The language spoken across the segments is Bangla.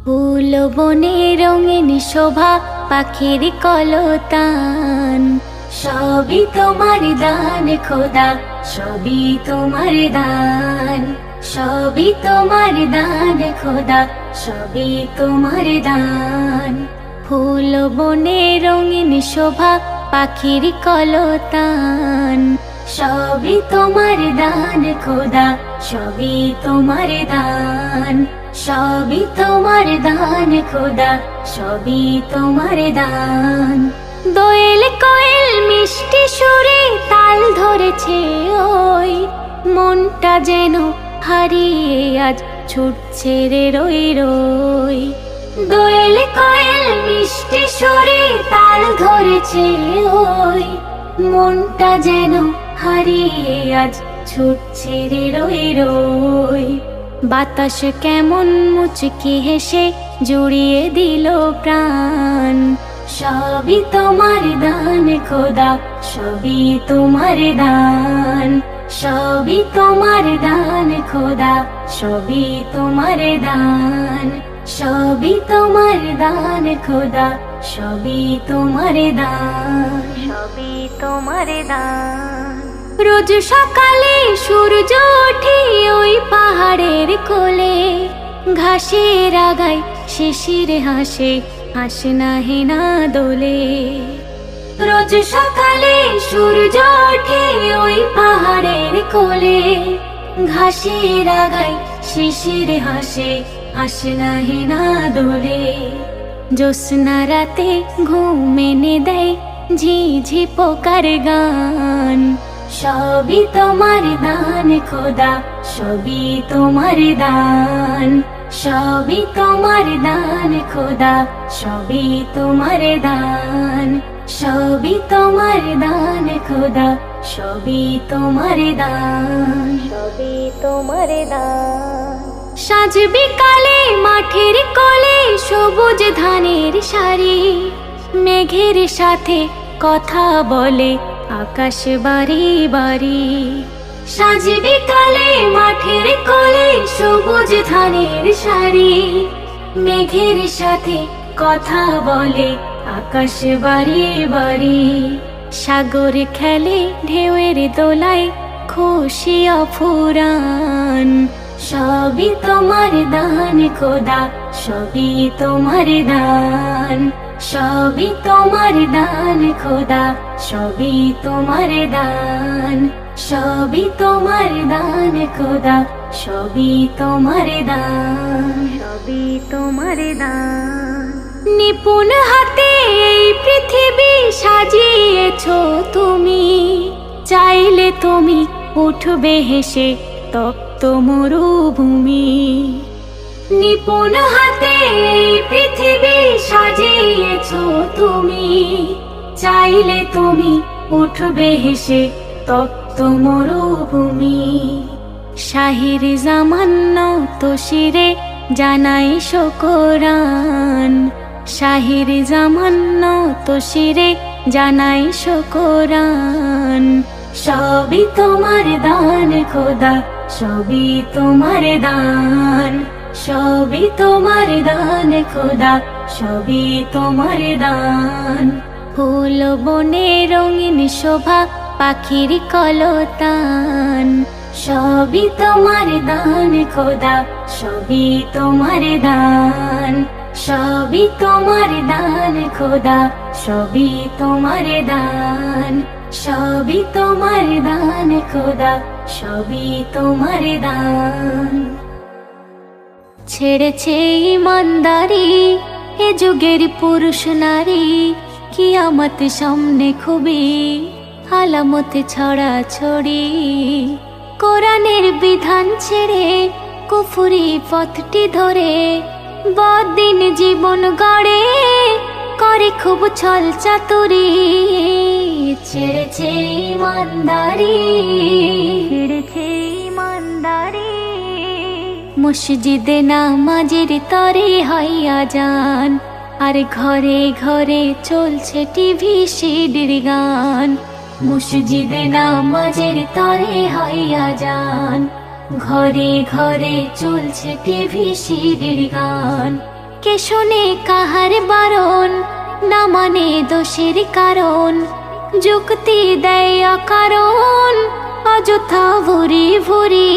ফুল বনে রঙিন শোভা পাখির কলতান, সবই তোমার দান খোদা, সবই তোমার দান, সবই তোমার দান খোদা, সবই তোমার দান। ফুল বনে রঙিন শোভা পাখির কলতান, সবই তোমার দান খোদা, সবই তোমার দান, সবই তোমার দান খোদা, সবই তোমার দান। দোয়েল কোয়েল মিষ্টি সুরে তাল ধরেছে ওই, মনটা যেন হারিয়ে আজ ছুটছে রে রই রই। দোয়েল কোয়েল মিষ্টি সুরে তাল ধরেছে ওই, মনটা যেন হারিয়ে আজ ছুটছে রে রই রই। বাতাস কেমন মুচকি হেসে জুড়িয়ে দিল প্রাণ, সবই তোমার দান খোদা, সবই তোমার দান, সবই তোমার দান খোদা, সবই তোমার দান, সবই তোমার দান খোদা, সবই তোমার দান, সবই তোমার দান। রোজ সকালে সূর্য ওঠে ওই পাহাড়ের কোলে, ঘাসের আগায় শিশির হাসে, হাসে না হেনা দোলে। রোজ সকালে সূর্য ওঠে ওই পাহাড়ের কোলে, ঘাসের আগায় শিশির হাসে, হাসে না হেনা দোলে। জ্যোৎস্না রাতে ঘুম এনে দেয় ঝিঝি পোকার গান, সবই তোমার দান খোদা, সবই তোমার দান, সবই তোমার দান খোদা, সবই তোমার দান, সবই তোমার দান খোদা, সবই তোমার দান, সবই তোমার দান। সাঁঝ বিকালে মাঠের কোলে সবুজ ধানের সারি, মেঘের সাথে কথা বলে আকাশ বাড়ি বাড়ি। সাঁঝ বিকালে মাঠের কোলে সবুজ ধানের সারি, মেঘের সাথে কথা বলে আকাশ বাড়ি বাড়ি। সাগর খেলে ঢেউয়ের দোলায় খুশি অফুরান, সবই তোমার দান খোদা, সবই তোমার দান, সবই তোমার দান খোদা, সবই তোমার দান, সবই তোমার দান খোদা, সবই তোমার দান, সবই তোমার দান। নিপুণ হাতে এই পৃথিবী সাজিয়েছো তুমি, চাইলে তুমি উঠবে হেসে তপ্ত মরুভূমি। নিপুণ হাতে এই পৃথিবী সাজিয়েছো তুমি, চাইলে তুমি উঠবে হেসে তপ্ত মরুভূমি। শাহির জামান্য তো শিরে জানাই শুকরান, শাহির জামান্য তো শিরে জানাই শুকরান। সবই তোমার দান খোদা, সবই তোমার দান, সবই তোমার দান খোদা, সবই তোমার দান। ফুল বনে রঙিন শোভা পাখির কলতান, সবই তোমার দান খোদা, সবই তোমার দান, সবই তোমার দান খোদা, সবই তোমার দান, সবই তোমার দান খোদা, সবই তোমার দান। ছেড়েছে ইমানদারি এ যুগের পুরুষ নারী, কিয়ামত সামনে খুবই আলামত ছড়া ছড়ি। কোরআনের বিধান ছেড়ে কুফরি পথটি ধরে, বদিন জীবন গড়ে করে খুব ছল চাতুরি। ছেড়েছে ইমানদারি, ছেড়েছে ইমানদারি, মসজিদে নামাজের তরে হইয়া যান, আর ঘরে ঘরে চলছে টিভি সিডির গান। মসজিদে নামাজের তরে হইয়া যান, ঘরে ঘরে চলছে টিভি সিডির গান। শোনে কাহার বারণ, না মানে দোষের কারণ, যুক্তি দেয় অকারণ, অযথা ভুরি ভুরি।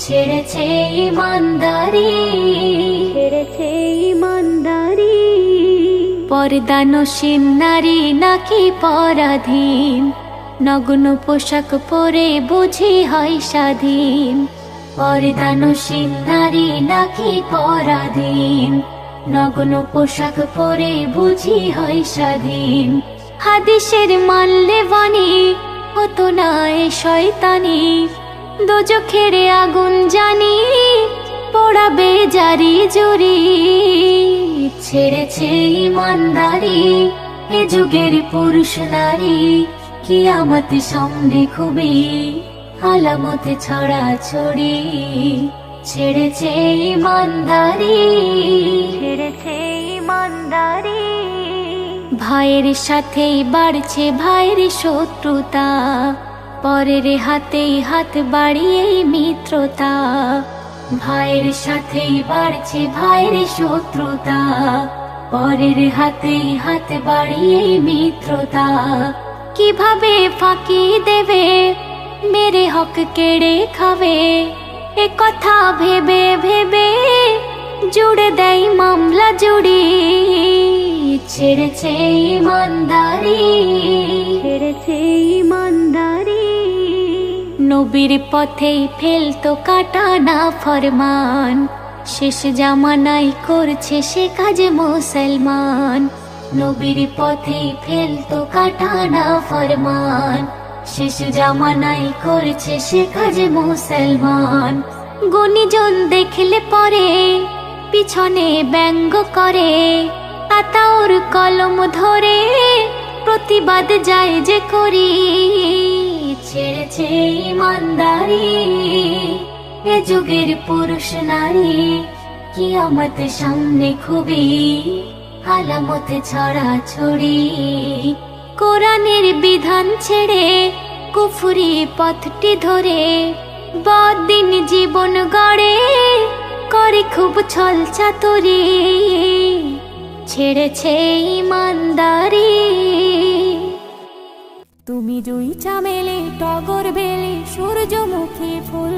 ছেড়েছে ইমানদারি, ছেড়েছে ইমানদারি। পর্দানসীন নারী নাকি পরাধীন, নগ্ন পোশাক পরে বুঝি হয় স্বাধীন। পর্দানসীন নারী নাকি পরাধীন, নগ্ন পোশাক পরে বুঝি হয় স্বাধীন। হাদিসের মানলে বাণী হতো না এ শয়তানি, দোজখের আগুন জানি পোড়াবে জারি জুরি। ছেড়েছে ইমানদারি এ যুগের পুরুষ নারী, কিয়ামত সামনে খুবই আলামতে ছড়া ছড়ি। ছেড়েছে ইমানদারি, ছেড়েছে ইমানদারি। ভাইয়ের সাথেই বাড়ছে ভাইয়ের শত্রুতা, পরের হাতেই হাত বাড়িয়ে মিত্রতা। ভাইয়ের সাথেই বাড়ছে ভাইয়ের শত্রুতা, পরের হাতেই হাত বাড়িয়ে মিত্রতা। কিভাবে ফাঁকি দেবে মেরে হক কেড়ে খাবে, এ কথা ভেবে ভেবে জুড়ে দেয় মামলা জুড়ি। ছেড়েছে ইমানদারি, ছেড়েছে ইমানদারি। নবীর পথেই ফেলতো কাটা না ফরমান, শেষ জামানায় করছে সে কাজ মুসলমান। নবীর পথেই ফেলতো কাটা না ফরমান, শেষ জামানায় করছে সে কাজ মুসলমান। গুণীজন দেখলে পরে পিছনে ব্যঙ্গ করে, আতাউর কলম ধরে প্রতিবাদ যায় যে করি। ছেড়েছে ইমানদারি এ যুগের পুরুষ নারী, কিয়ামত সামনে খুবই আলামতে ছড়া ছড়ি। কোরআনের বিধান ছেড়ে কুফরি পথটি ধরে, বদিন জীবন গড়ে করে খুব ছল চাতুরি। ছেড়েছে ইমানদারি। তুমি জুই চামেলে টগর বেলে সূর্যমুখী ফুল,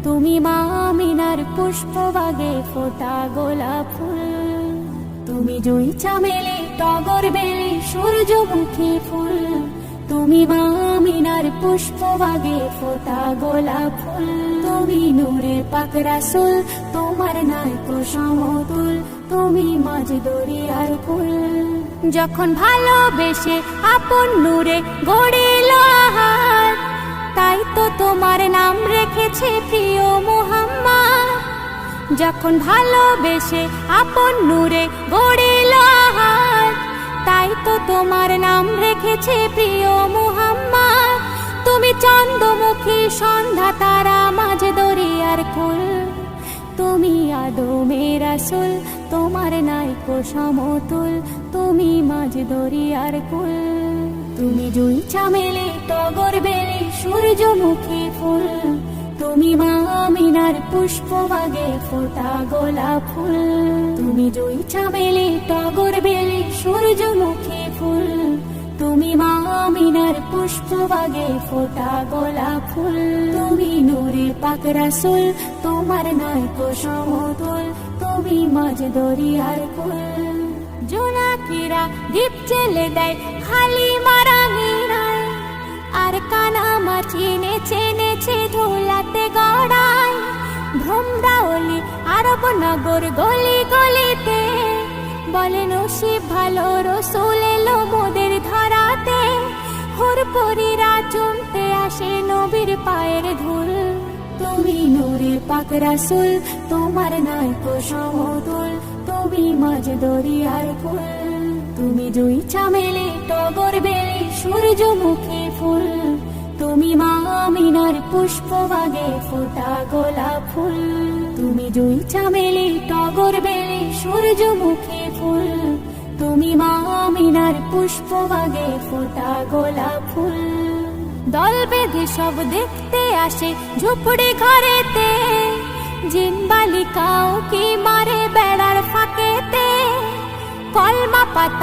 তুমি মা আমিনার পুষ্পবাগে ফোটা গোলাপ ফুল। তুমি জুই চামেলে টগর বেলে সূর্যমুখী ফুল, তুমি মা আমিনার পুষ্পবাগে ফোটা গোলাপ ফুল। তুমি নূরের পাক রাসূল, তোমার নাইকো সমতুল, তুমি মাঝ দরিয়ার কুল। যখন ভালোবেসে আপন নূরে গড়িল আহার, তাই তো তোমার নাম রেখেছে প্রিয় মুহাম্মদ। যখন ভালোবেসে আপন নূরে গড়িল আহার, তাই তো তোমার নাম রেখেছে প্রিয় মুহাম্মদ। তুমি চন্দ্রমুখী সন্ধ্যা তারা মাঝ দরিয়ার কুল, তুমি আদমের রাসূল, তোমার নাইকো সমতুল, তুমি মাঝ দরিয়ার কুল। তুমি জুই চামেলে টগর বেলে সূর্যমুখী ফুল, তুমি মা আমিনার পুষ্পবাগে ফোটা গোলাপ ফুল। তুমি জুই চামেলে টগর বেলে সূর্যমুখী ফুল, তুমি মা আমিনার পুষ্পবাগে ফোটা গোলাপ ফুল। তুমি নূরের পাক রাসূল, তোমার নাইকো সমতুল, তুমি মাঝ দরিয়ার কুল। জোনাকিরা দীপ জেলে দেয় খালি মারাঙিরায়, আর কানামাছি নেচে নেচে ধুলাতে গড়ায়। ভ্রমরাওলি আরব নগর গলি গলিতে, বলে নসিব ভালো রসুল এলো মোদের ধরাতে। হুরপুরীরা চুমতে আসে নবীর পায়ের ধুল, তুমি নূরের পাক রাসূল, তোমার নাইকো সমতুল, তুমি মাঝ দরিয়ার কুল। তুমি জুই চামেলে টগর বেলে সূর্যমুখী ফুল, তুমি মা আমিনার পুষ্পবাগে ফোটা গোলাপ ফুল। তুমি জুই চামেলে টগর বেলে সূর্যমুখী ফুল, তুমি মা আমিনার পুষ্পবাগে ফোটা গোলাপ ফুল। দল বেঁধে সব দেখতে আসে ঝুপড়ি ঘরেতে, জিন বালিকাও কি মারে বেড়ার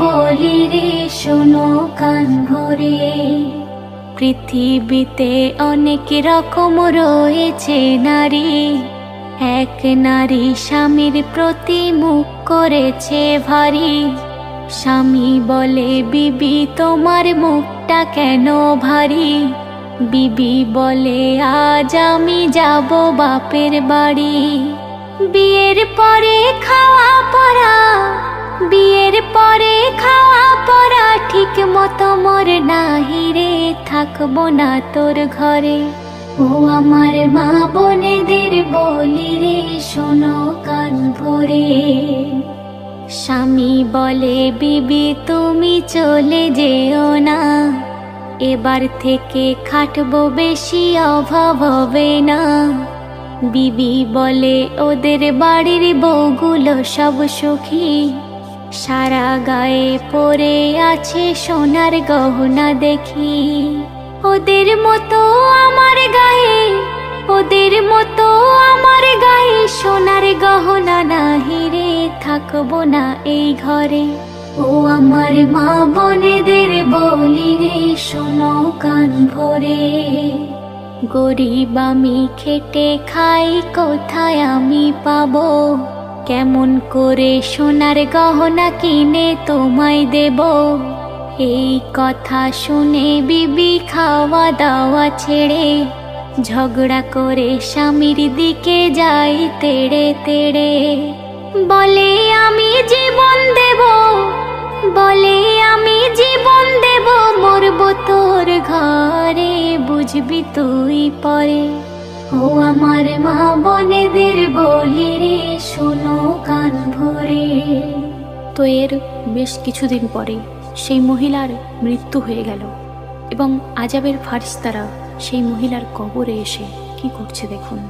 বলি রে শোনো কান ভরে। পৃথিবীতে অনেক রকম রয়েছে নারী, এক নারী স্বামীর প্রতি মুখ করেছে ভারী। স্বামী বলে বিবি তোমার মুখটা কেন ভারী? বিবি বলে আজ আমি যাব বাপের বাড়ি। বিয়ের পরে খাওয়া পরা, বিয়ের পরে খাওয়া পরা ঠিক মতো মোর নাহি রে, থাকবো না তোর ঘরে। ও আমার মা বোনেদের বলি রে শোনো কান ভরে। স্বামী বলে বিবি তুমি চলে যেও না, এবার থেকে খাটবো বেশি অভাব হবে না। বিবি বলে ওদের বাড়ির বউগুলো সব সুখী, সারা গায়ে পরে আছে সোনার গহনা দেখি। ওদের মতো আমার গায়ে, ওদের মতো আমার গায়ে সোনার গহনা নাহি রে, থাকবো না এই ঘরে। ও আমার মা বোনেদের বলি রে শোনো কান ভরে। গরিব আমি খেটে খাই, কোথায় আমি পাবো? কেমন করে সোনার গহনা কিনে তোমায় দেব? এই কথা শুনে বিবি খাওয়া দাওয়া ছেড়ে ঝগড়া করে স্বামীর দিকে যাই তেড়ে তেড়ে। বলে আমি জীবন দেব, বলে আমি জীবন দেব, মরবো তোর ঘরে, বুঝবি তুই পরে। ও আমার মা বোনেদের বলি রে শোনো কান ভরে। তো এর বেশ কিছুদিন পরে সেই মহিলার মৃত্যু হয়ে গেল এবং আজাবের ফারিস্তারা সেই মহিলার কবরে এসে কি করছে দেখুন।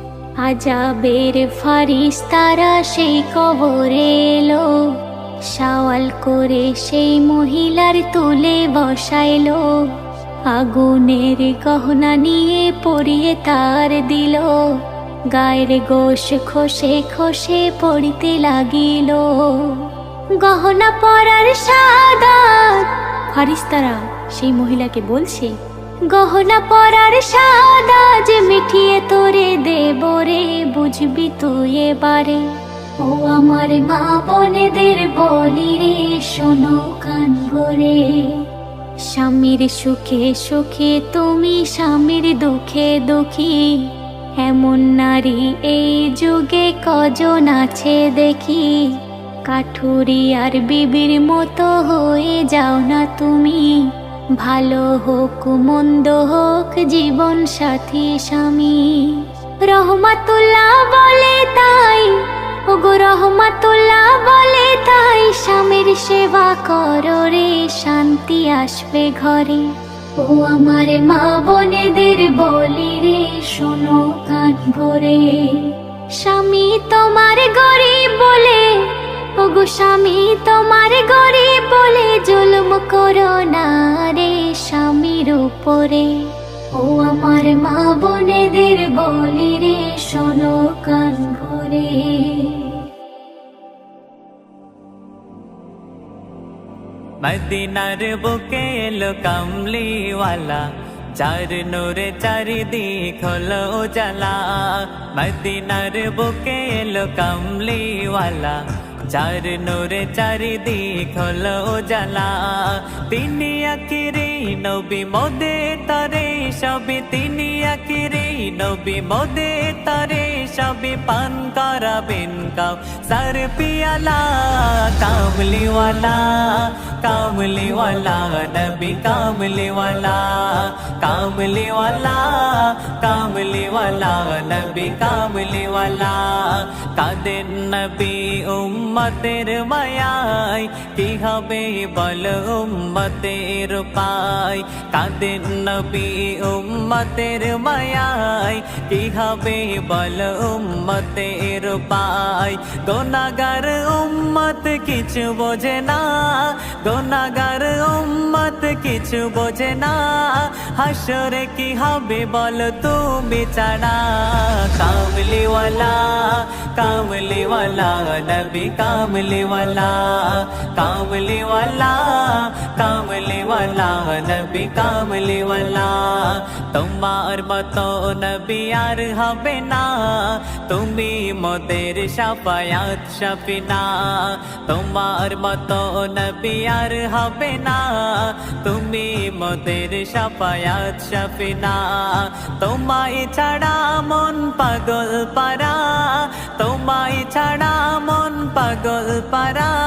আজাবের ফারিস্তারা সেই কবরে এলো, সওয়াল করে সেই মহিলার তুলে বসাইলো। আগুনের গহনা নিয়ে পরিয়ে তার দিল, গায়ের গোশ খসে খসে পড়িতে লাগিল। গহনা পরার সাদাত, ফারিস্তারা সেই মহিলাকে বলছে, গহনা পরার সাদাত মিটিয়ে তোরে দেব রে, বুঝবি তুই এবারে। ও আমার মা বোনেদের বলি রে শোনো কান ভরে। স্বামীর সুখে সুখে তুমি স্বামীর দুঃখে দুঃখী, এমন নারী এই যুগে কজন আছে দেখি। কাঠুরি আর বিবির মতো হয়ে যাও না তুমি, ভালো হোক মন্দ হোক জীবন সাথী স্বামী। রহমাতুল্লাহ বলে তাই, ওগো রহমাতুল্লাহ বলে তাই, স্বামীর সেবা করো রে, শান্তি আসবে ঘরে। ও আমার মা বোনেদের বলি রে শোনো কান ভরে। স্বামী তোমার গরিব বলে, ওগো স্বামী তোমার গরিব বলে, জুলুম করো না রে স্বামীর উপরে। ও আমার মা বোনেদের বলি রে শোনো কান ভরে। মদিনার বুকে এলো কামলিওয়ালা, চার নূরে চারিদিক হলো উজালা। মদিনার বুকে এলো কামলিওয়ালা, চার নূরে চারিদিক হলো উজালা। তিনি আখিরি নবী মোদে তারে সবই, তিনি আখিরি নবী মোদে তারে সবই, পান করাবেন কাউ সার পিয়ালা। কামলিওয়ালা কামলিওয়ালা নবী কামলিওয়ালা, কামলিওয়ালা কামলিওয়ালা নবী কামলিওয়ালা। কাদের নবী উম্মতের মায়ায়, কি হবে বল উম্মতের পায়। কাদের নবী উম্মতের মায়ায়, কি হবে বল উম্মতের পায়। গুনাহগার উম্মত কিছু বোঝে না, গুনাহগার উম্মত কিছু বোঝে না, হাসরে কি হবে বলো তুমি ছাড়া। কামলিওয়ালা কামলিওয়ালা নবী কামলিওয়ালা, কামলিওয়ালা কামলিওয়ালা নবী কামলিওয়ালা। তোমার মতো নবী আর হবে না, তুমি মোদের শাফায়াত শাফিনা। তোমার মতো নবী আর হবে না, তুমি মোদের শাফায়াত শাফিনা। তোমায় ছাড়া মন পাগল পারা, তোমায় ছাড়া মন পাগল পারা।